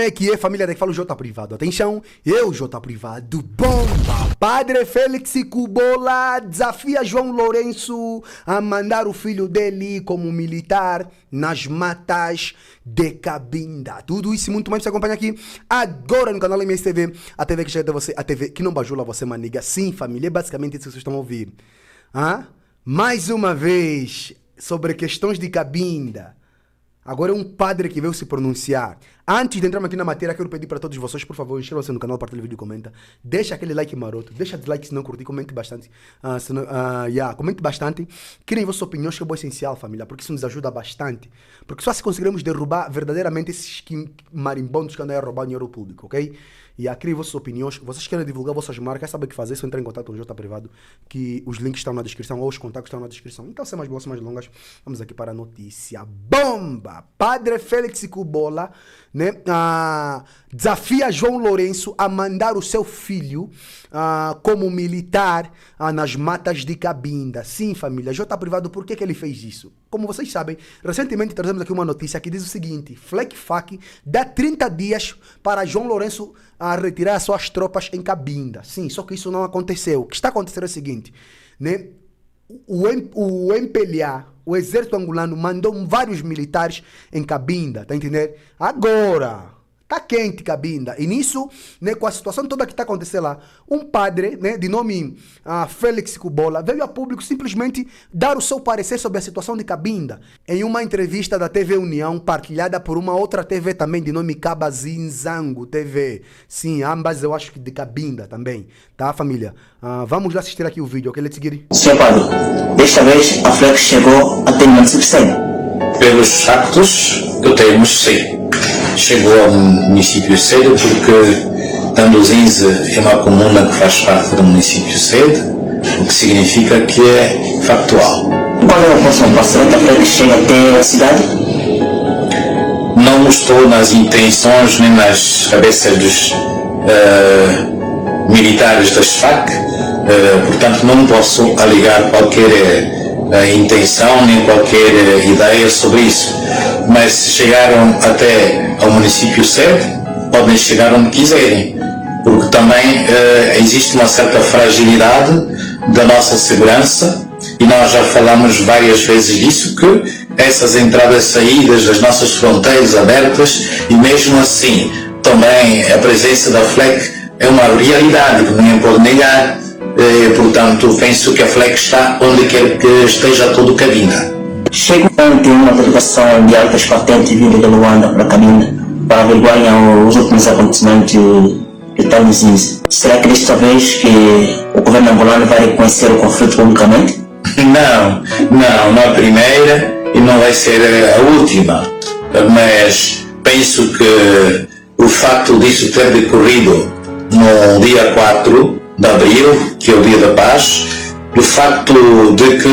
é que é, família? Daqui fala o J Privado. Atenção, eu, J Privado, bomba! Padre Félix Kubola desafia João Lourenço a mandar o filho dele como militar nas matas de Cabinda. Tudo isso e muito mais você acompanha aqui agora no canal MSTV, a TV que chega até você, a TV que não bajula você, maniga. Sim, família, é basicamente isso que vocês estão a ouvir. Mais uma vez, sobre questões de Cabinda. Agora é um padre que veio se pronunciar. Antes de entrarmos aqui na matéria, quero pedir para todos vocês, por favor, inscrevam-se no canal, partilhem o vídeo e comenta. Deixa aquele like maroto, deixa dislike se não curtir, comente bastante. Comente bastante. Criem vossas opiniões, que é essencial, família, porque isso nos ajuda bastante. Porque só se conseguiremos derrubar verdadeiramente esses marimbondos que andam a roubar dinheiro público, ok? Criem vossas opiniões. Vocês querem divulgar vossas marcas, sabem o que fazer, só entrar em contato com o J Privado, que os links estão na descrição, ou os contatos estão na descrição. Então, sem mais boas, sem mais longas, vamos aqui para a notícia bomba. Padre Félix Kubola, né, desafia João Lourenço a mandar o seu filho como militar nas matas de Cabinda. Sim, família, J Privado, por que ele fez isso? Como vocês sabem, recentemente trazemos aqui uma notícia que diz o seguinte: FLECFAC dá 30 dias para João Lourenço retirar suas tropas em Cabinda. Sim, só que isso não aconteceu. O que está acontecendo é o seguinte, né? O MPLA, o exército angolano, mandou vários militares em Cabinda, tá entendendo? Agora, tá quente Cabinda. E nisso, né, com a situação toda que tá acontecendo lá, um padre, né, de nome Félix Kubola, veio a público simplesmente dar o seu parecer sobre a situação de Cabinda. Em uma entrevista da TV União, partilhada por uma outra TV também, de nome Cabazinzango TV. Sim, ambas eu acho que de Cabinda também. Tá, família? Vamos lá assistir aqui o vídeo, ok? Let's seguir. Senhor Padre, desta vez a FLEC chegou até o município sede. Pelos factos que temos, sim. Chegou ao município sede porque Tandozinze é uma comuna que faz parte do município sede, o que significa que é factual. Qual é o próximo passo da FLEC chega até a cidade? Não estou nas intenções nem nas cabeças dos militares da SFAC, portanto não posso alegar qualquer intenção nem qualquer ideia sobre isso. Mas se chegaram até ao município sede, podem chegar onde quiserem, porque também existe uma certa fragilidade da nossa segurança, e nós já falamos várias vezes disso, que essas entradas e saídas das nossas fronteiras abertas, e mesmo assim também a presença da FLEC é uma realidade que ninguém pode negar. Portanto, penso que a FLEC está onde quer que esteja todo Cabinda. Chega ante uma delegação de altas patentes vinda de Luanda para Cabinda para averiguar os últimos acontecimentos de Tandozinze. Será que desta vez que o governo angolano vai reconhecer o conflito publicamente? Não é a primeira e não vai ser a última. Mas penso que o facto disso ter decorrido no dia 4 de abril, que é o dia da paz, o facto de que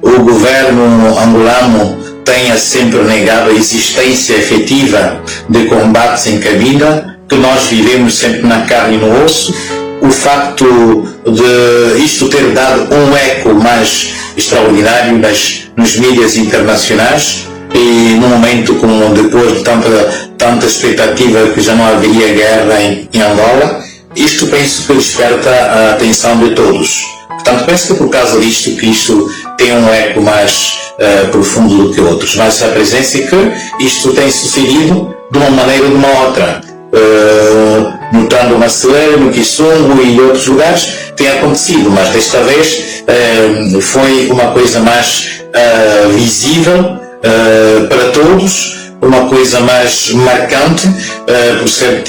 o governo angolano tenha sempre negado a existência efetiva de combates em Cabinda, que nós vivemos sempre na carne e no osso, o facto de isto ter dado um eco mais extraordinário nos mídias internacionais, e num momento como depois de tanta expectativa que já não haveria guerra em Angola, isto penso que desperta a atenção de todos. Portanto, penso que por causa disto, que isto tem um eco mais profundo do que outros. Mas a presença é que isto tem sucedido de uma maneira ou de uma outra. Notando Maceleira, no Kisungo e outros lugares, tem acontecido, mas desta vez foi uma coisa mais visível para todos, uma coisa mais marcante, por ser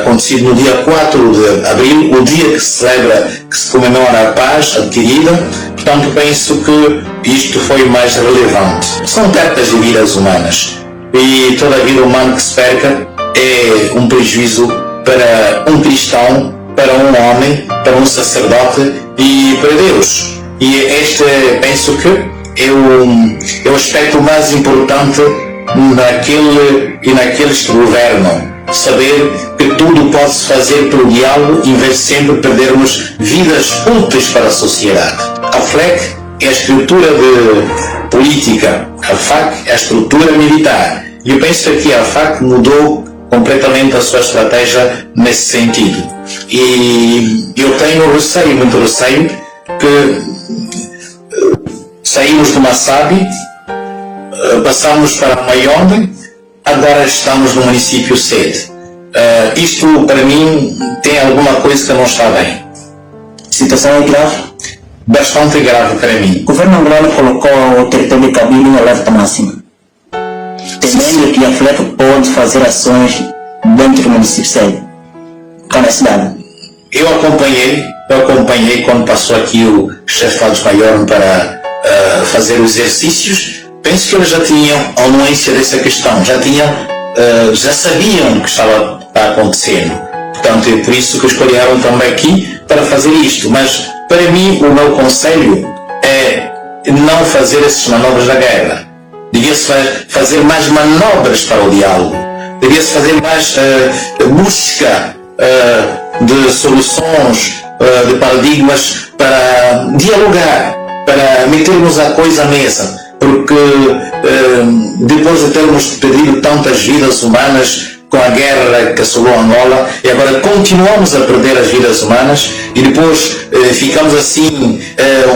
acontecido no dia 4 de abril, o dia que se comemora a paz adquirida. Portanto, penso que isto foi mais relevante. São perdas de vidas humanas, e toda a vida humana que se perca é um prejuízo para um cristão, para um homem, para um sacerdote e para Deus. E este, penso que é o aspecto mais importante naqueles que governam. Saber que tudo pode-se fazer pelo diálogo, em vez de sempre perdermos vidas úteis para a sociedade. A FLEC é a estrutura de política, a FAC é a estrutura militar, E eu penso que a FAC mudou completamente a sua estratégia nesse sentido. E eu tenho receio, muito receio, que saímos de Massabi, passamos para Mayombe, agora estamos no município sede. Isto, para mim, tem alguma coisa que não está bem. A situação é grave? Bastante grave para mim. O governo angolano colocou o território de Cabinda em alerta máxima, temendo que a FLEC pode fazer ações dentro do município sede, cá na cidade. Eu acompanhei quando passou aqui o chefe Carlos Maior para fazer os exercícios. Penso que eles já tinham anuência dessa questão, já sabiam o que estava acontecendo. Portanto, é por isso que escolheram também aqui para fazer isto. Mas, para mim, o meu conselho é não fazer essas manobras da guerra. Devia-se fazer mais manobras para o diálogo. Devia-se fazer mais busca de soluções, de paradigmas para dialogar, para metermos a coisa à mesa. Porque depois de termos perdido tantas vidas humanas com a guerra que assolou Angola, e agora continuamos a perder as vidas humanas, e depois ficamos assim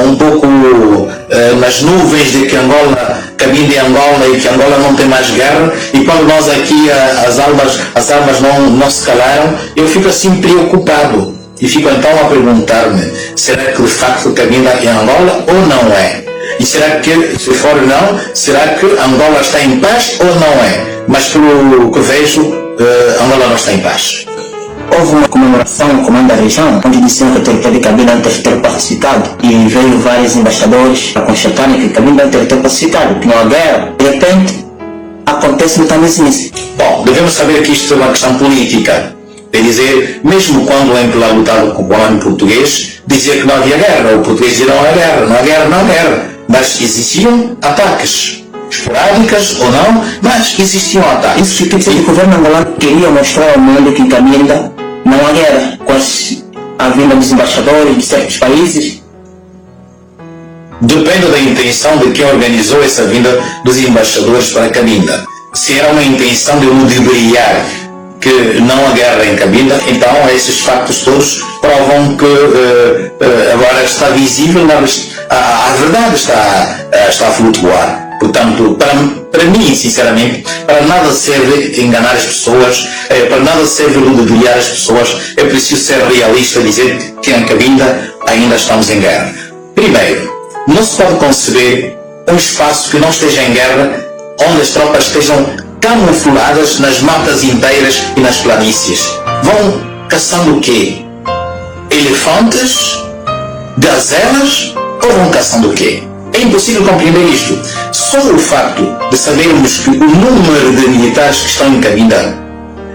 um pouco nas nuvens de que Angola, Cabinda é Angola e que Angola não tem mais guerra, e quando nós aqui as armas não se calaram, eu fico assim preocupado, e fico então a perguntar-me, será que de facto Cabinda é Angola ou não é? E será que, se for não, será que Angola está em paz ou não é? Mas pelo que vejo, Angola não está em paz. Houve uma comemoração no comando da região, onde disseram que o território de Cabinda é um território pacificado, e veio vários embaixadores a constatarem que Cabinda é um território pacificado, que não há guerra. De repente, acontece muita mesmice. Bom, devemos saber que isto é uma questão política. Quer dizer, mesmo quando o MPLA lutava com o comando português, dizia que não havia guerra. O português dizia não há guerra, não há guerra, não há guerra. Mas existiam ataques, esporádicas ou não, mas existiam ataques. Isso quer dizer que o governo angolano queria mostrar ao mundo que em Cabinda não há guerra, com a vinda dos embaixadores de certos países. Depende da intenção de quem organizou essa vinda dos embaixadores para Cabinda. Se era uma intenção de ludibriar que não há guerra em Cabinda, então esses factos todos provam que agora está visível, a verdade está a flutuar. Portanto, para mim, sinceramente, para nada serve enganar as pessoas, para nada serve ludibriar as pessoas, é preciso ser realista e dizer que em Cabinda ainda estamos em guerra. Primeiro, não se pode conceber um espaço que não esteja em guerra, onde as tropas estejam camufladas nas matas inteiras e nas planícies. Vão caçando o quê? Elefantes? Gazelas? Ou vão caçando o quê? É impossível compreender isto. Só o facto de sabermos que o número de militares que estão em Cabinda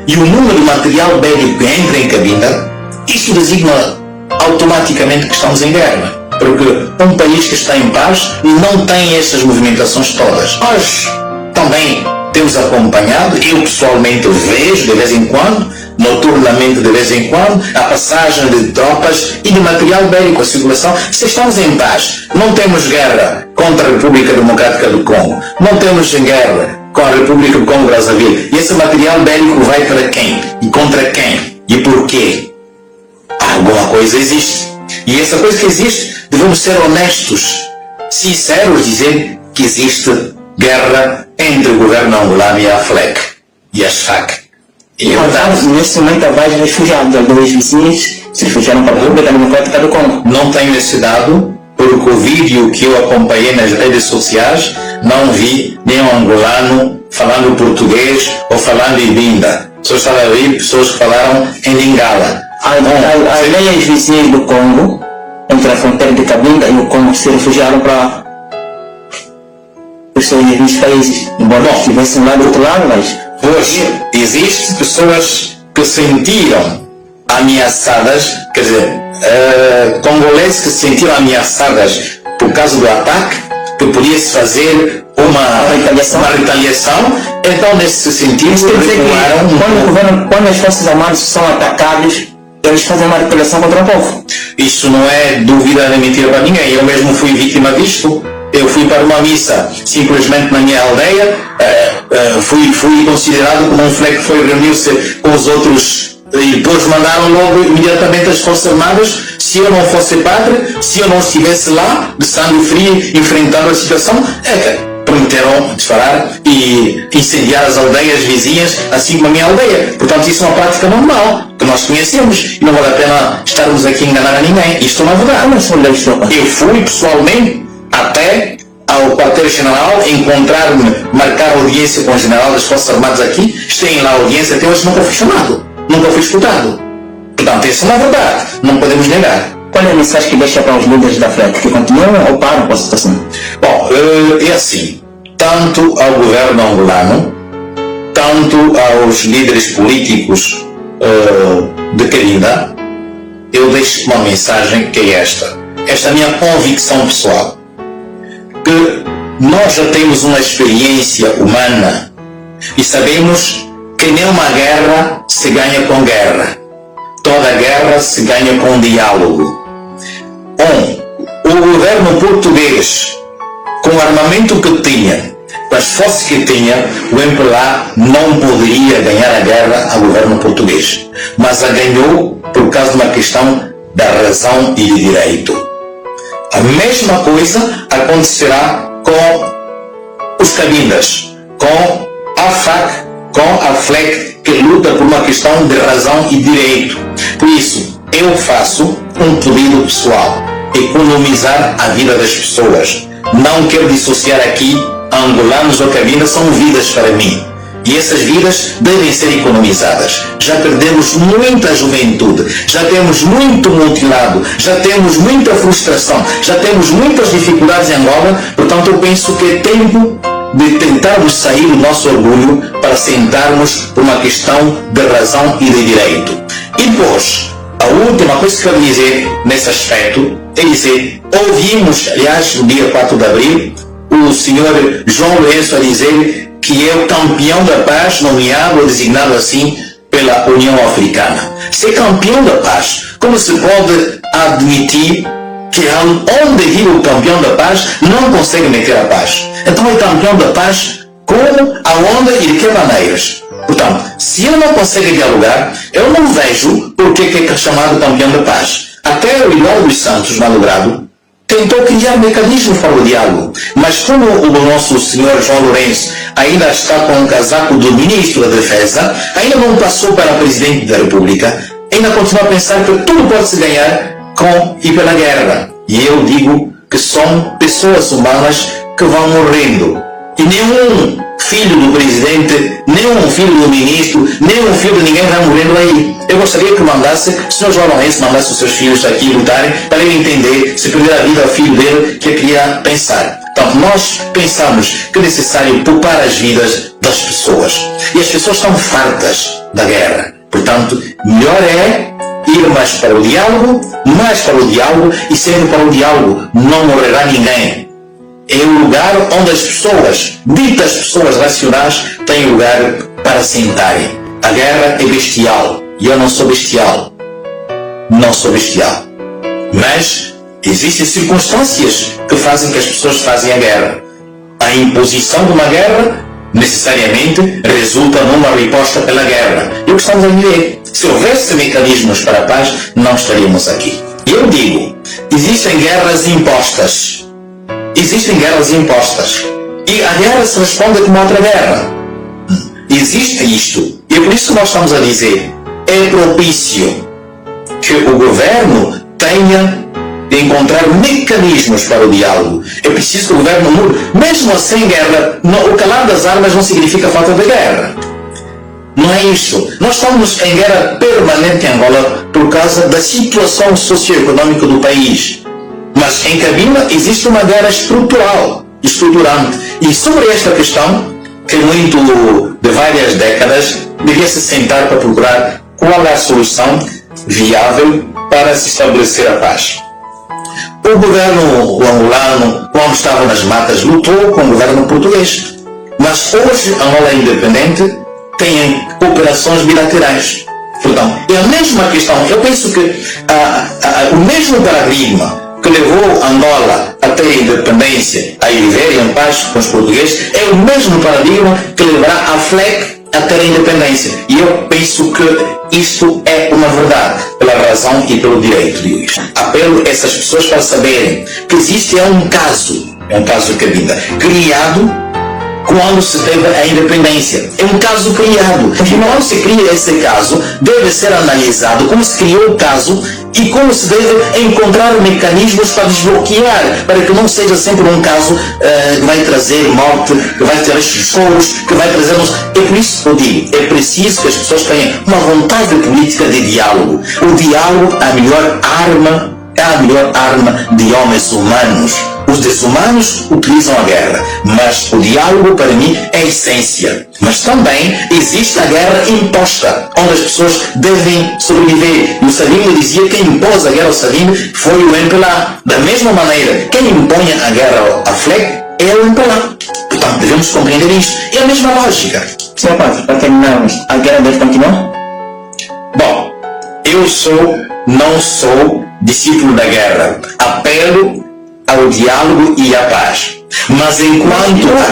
e o número de material bélico que entra em Cabinda, isto designa automaticamente que estamos em guerra. Porque um país que está em paz não tem estas movimentações todas. Nós também temos acompanhado, eu pessoalmente vejo de vez em quando, noturnamente de vez em quando, a passagem de tropas e de material bélico, a circulação. Se estamos em paz, não temos guerra contra a República Democrática do Congo, não temos guerra com a República do Congo Brazzaville, e esse material bélico vai para quem? E contra quem? E por quê? Alguma coisa existe. E essa coisa que existe, devemos ser honestos, sinceros, dizer que existe guerra entre o governo angolano e a FLEC e as FAC. E nesse momento há vários refugiados, dois vizinhos se refugiaram para a República Democrática do Congo. Não tenho esse dado, porque o vídeo que eu acompanhei nas redes sociais, não vi nenhum angolano falando português ou falando em Binda. Só estava a ver pessoas que falaram em Lingala. As aldeias vizinhas do Congo, entre a fronteira de Cabinda e o Congo, se refugiaram para os seus vizinhos países, embora estivessem lá do outro lado, mas hoje existem pessoas que se sentiram ameaçadas, quer dizer, congoleses que se sentiram ameaçadas por causa do ataque, que podia-se fazer uma retaliação. Então, nesse sentido, quando as forças armadas são atacadas, eles fazem uma retaliação contra o povo. Isso não é dúvida nem mentira para ninguém. Eu mesmo fui vítima disto. eu fui para uma missa simplesmente na minha aldeia, fui considerado como um fleco que foi reunir-se com os outros e depois mandaram logo imediatamente as Forças Armadas. Se eu não fosse padre, se eu não estivesse lá de sangue frio enfrentando a situação, prometeram disparar e incendiar as aldeias vizinhas, assim como a minha aldeia. Portanto, isso é uma prática normal, que nós conhecemos, e não vale a pena estarmos aqui a enganar a ninguém. Isto não é verdade. Eu fui pessoalmente até ao quartel-general, marcar audiência com o general das Forças Armadas aqui, tem lá a audiência, até hoje nunca fui chamado, nunca fui escutado. Portanto, isso não é verdade, não podemos negar. Qual é a mensagem que deixa para os líderes da FLEC, que continuam ou param com a situação? Bom, é assim, tanto ao governo angolano, tanto aos líderes políticos de Cabinda, eu deixo uma mensagem que é esta é a minha convicção pessoal, que nós já temos uma experiência humana e sabemos que nenhuma guerra se ganha com guerra, toda guerra se ganha com diálogo. O governo português, com o armamento que tinha, com as forças que tinha, o MPLA não poderia ganhar a guerra ao governo português, mas a ganhou por causa de uma questão da razão e de direito. A mesma coisa acontecerá com os Cabindas, com a FAC, com a FLEC, que luta por uma questão de razão e direito. Por isso, eu faço um pedido pessoal: economizar a vida das pessoas. Não quero dissociar aqui angolanos ou Cabinda, são vidas para mim. E essas vidas devem ser economizadas. Já perdemos muita juventude, já temos muito mutilado, já temos muita frustração, já temos muitas dificuldades em Angola. Portanto, eu penso que é tempo de tentarmos sair do nosso orgulho para sentarmos por uma questão de razão e de direito. E depois, a última coisa que quero dizer nesse aspecto é dizer, ouvimos, aliás, no dia 4 de abril, o senhor João Lourenço a dizer que é o campeão da paz, nomeado ou designado assim pela União Africana. Se é campeão da paz, como se pode admitir que onde vive o campeão da paz não consegue meter a paz? Então é campeão da paz como, aonde e de que maneiras? Portanto, se ele não consegue dialogar, eu não vejo por que é chamado campeão da paz. Até o Eduardo dos Santos, malogrado, tentou criar mecanismos para o diálogo, mas como o nosso senhor João Lourenço ainda está com o casaco do ministro da Defesa, ainda não passou para presidente da República, ainda continua a pensar que tudo pode se ganhar com e pela guerra. E eu digo que são pessoas humanas que vão morrendo. E nenhum filho do presidente, nenhum filho do ministro, nenhum filho de ninguém vai morrendo aí. Eu gostaria que mandasse, o senhor João Lourenço mandasse os seus filhos aqui lutarem para ele entender, se perder a vida ao filho dele, que queria pensar. Então, nós pensamos que é necessário poupar as vidas das pessoas. E as pessoas estão fartas da guerra. Portanto, melhor é ir mais para o diálogo, e sendo para o diálogo, não morrerá ninguém. É o lugar onde as pessoas, ditas pessoas racionais, têm lugar para sentarem. A guerra é bestial. E eu não sou bestial. Não sou bestial. Mas existem circunstâncias que fazem que as pessoas fazem a guerra. A imposição de uma guerra necessariamente resulta numa resposta pela guerra. E o que estamos a viver? Se houvesse mecanismos para a paz, não estaríamos aqui. Eu digo, existem guerras impostas. Existem guerras impostas. E a guerra se responde com outra guerra. Existe isto. E é por isso que nós estamos a dizer, é propício que o governo tenha de encontrar mecanismos para o diálogo. É preciso que o governo mude. Mesmo sem guerra, o calar das armas não significa falta de guerra. Não é isso. Nós estamos em guerra permanente em Angola por causa da situação socioeconômica do país. Mas em Cabinda existe uma guerra estrutural, estruturante. E sobre esta questão, que é muito de várias décadas, devia se sentar para procurar qual é a solução viável para se estabelecer a paz. O governo angolano, quando estava nas matas, lutou com o governo português. Mas hoje, Angola é independente, tem cooperações bilaterais. Portanto, é a mesma questão. Eu penso que o mesmo paradigma que levou Angola a ter a independência, a viver em paz com os portugueses, é o mesmo paradigma que levará a FLEC a ter a independência. E eu penso que isto é uma verdade, pela razão e pelo direito de hoje. Apelo a essas pessoas para saberem que existe um caso de Cabinda, criado quando se teve a independência. É um caso criado. E quando se cria esse caso, deve ser analisado como se criou o caso e como se deve encontrar mecanismos para desbloquear, para que não seja sempre um caso que vai trazer morte, que vai trazer choros, que vai trazer-nos... É por isso que eu digo, é preciso que as pessoas tenham uma vontade política de diálogo. O diálogo é a melhor arma de homens humanos. Os desumanos utilizam a guerra, mas o diálogo para mim é a essência. Mas também existe a guerra imposta, onde as pessoas devem sobreviver. E o Savimbi dizia que quem impôs a guerra ao Savimbi foi o MPLA. Da mesma maneira, quem impõe a guerra à FLEC é o MPLA. Portanto, devemos compreender isto. É a mesma lógica. Sr. Padre, para terminarmos, a guerra deve continuar? Bom, eu não sou discípulo da guerra. Apelo ao diálogo e à paz. Mas enquanto a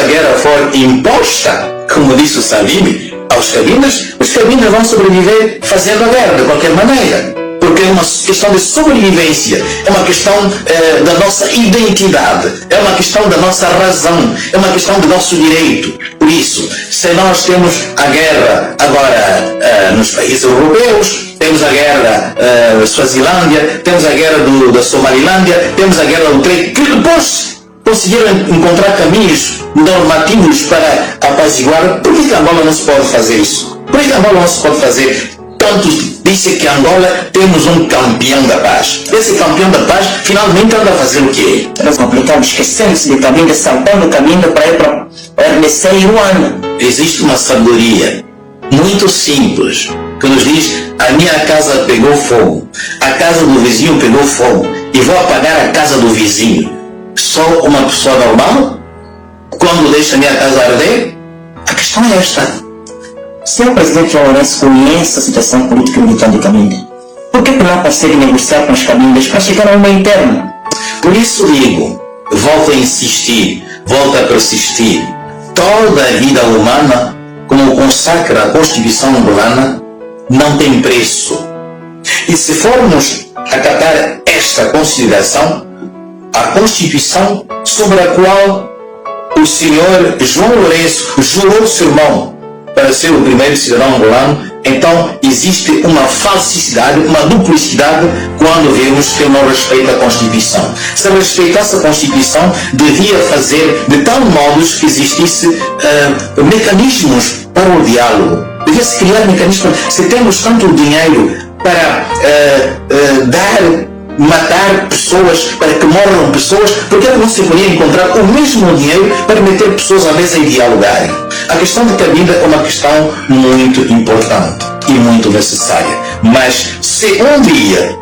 guerra for imposta, como disse o Savimbi, aos cabinas, os cabinas vão sobreviver fazendo a guerra de qualquer maneira. Porque é uma questão de sobrevivência, é uma questão da nossa identidade, é uma questão da nossa razão, é uma questão do nosso direito. Por isso, se nós temos a guerra agora nos países europeus, temos a guerra da Suazilândia, temos a guerra da Somalilândia, temos a guerra do Trade, que depois conseguiram encontrar caminhos normativos para apaziguar. Por que Angola não se pode fazer isso? Por que Angola não se pode fazer? Tantos dizem que Angola temos um campeão da paz. Esse campeão da paz finalmente anda a fazer o quê? Era complicado, esquecendo-se de Cabinda, saltando o caminho para ir para o RDC e Ruanda. Existe uma sabedoria muito simples que nos diz: a minha casa pegou fogo, a casa do vizinho pegou fogo e vou apagar a casa do vizinho. Sou uma pessoa normal quando deixo a minha casa arder? A questão é esta. Sr. Presidente João Lourenço conhece a situação política militar de Cabinda. Por que não consegue negociar com os Cabindas para chegar a um meio termo? Por isso digo, volto a insistir, volto a persistir. Toda a vida humana, como consacra a Constituição angolana, não tem preço. E se formos acatar esta consideração, a Constituição sobre a qual o senhor João Lourenço jurou sermão para ser o primeiro cidadão angolano, então existe uma falsidade, uma duplicidade quando vemos que ele não respeita a Constituição. Se respeitasse a Constituição, devia fazer de tal modo que existisse mecanismos para o diálogo. Devia-se criar mecanismos. Se temos tanto dinheiro para matar pessoas, para que morram pessoas, por que não se podia encontrar o mesmo dinheiro para meter pessoas à mesa e dialogarem? A questão de Cabinda é uma questão muito importante e muito necessária. Mas se um dia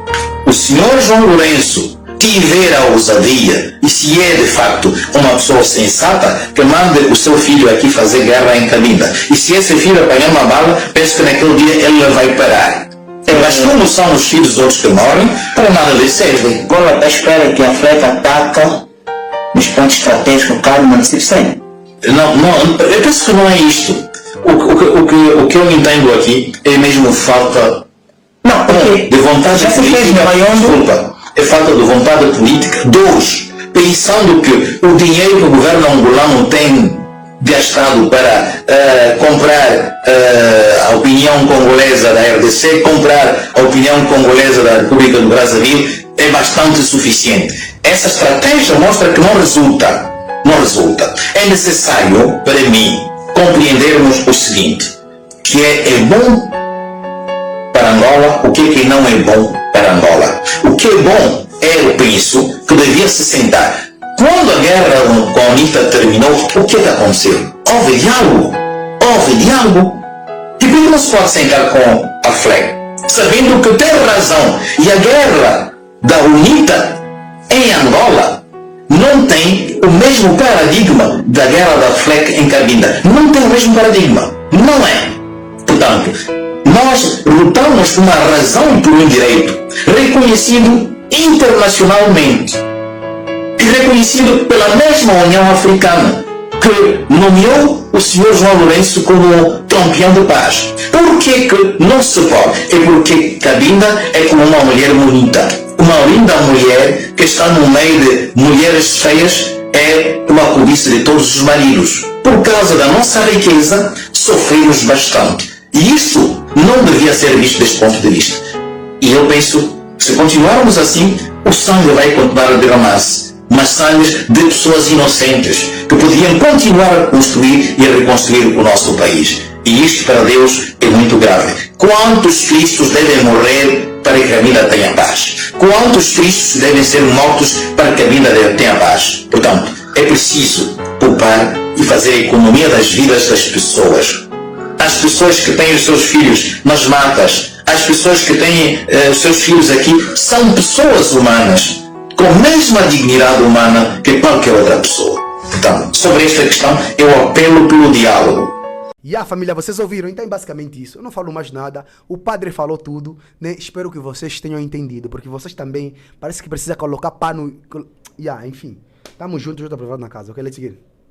o senhor João Lourenço tiver a ousadia, e se é de facto uma pessoa sensata, que mande o seu filho aqui fazer guerra em Cabinda. E se esse filho apanhar uma bala, penso que naquele dia ele vai parar. Mas como são os filhos dos outros que morrem, para nada lhes serve. Angola espera que a FLEC ataca nos pontos estratégicos cada município sem. Não, eu penso que não é isto. O que eu entendo aqui é mesmo falta de vontade política. Desculpa, é falta de vontade política. 2, pensando que o dinheiro que o governo angolano tem gastado para comprar a opinião congolesa da RDC, comprar a opinião congolesa da República do Brazzaville, é bastante suficiente. Essa estratégia mostra que não resulta. É necessário, para mim, compreendermos o seguinte, que é bom para Angola, o que não é bom para Angola. O que é bom eu penso, que devia se sentar. Quando a guerra com a UNITA terminou, o que aconteceu? Houve diálogo. E por que não se pode sentar com a FLEC? Sabendo que tem razão. E a guerra da UNITA em Angola não tem o mesmo paradigma da guerra da FLEC em Cabinda. Não tem o mesmo paradigma. Não é. Portanto, nós lutamos por uma razão e por um direito, reconhecido internacionalmente e reconhecido pela mesma União Africana, que nomeou o Sr. João Lourenço como campeão de paz. Por que não se pode? É porque Cabinda é como uma mulher bonita. Uma linda mulher que está no meio de mulheres feias é uma cobiça de todos os maridos. Por causa da nossa riqueza, sofremos bastante. E isso não devia ser visto deste ponto de vista. E eu penso, se continuarmos assim, o sangue vai continuar a derramar-se. Mas sangue de pessoas inocentes que podiam continuar a construir e a reconstruir o nosso país. E isto para Deus é muito grave. Quantos cristos devem morrer para que a vida tenha paz? Quantos cristos devem ser mortos para que a vida tenha paz? Portanto, é preciso poupar e fazer a economia das vidas das pessoas. As pessoas que têm os seus filhos nas matas, as pessoas que têm os seus filhos aqui, são pessoas humanas, com a mesma dignidade humana que qualquer outra pessoa. Portanto, sobre esta questão, eu apelo pelo diálogo. E a família, vocês ouviram? Então é basicamente isso. Eu não falo mais nada. O padre falou tudo, né? Espero que vocês tenham entendido, porque vocês também parece que precisa colocar pano. Enfim. Tamo juntos, eu tô aprovado na casa, ok? Let's get it.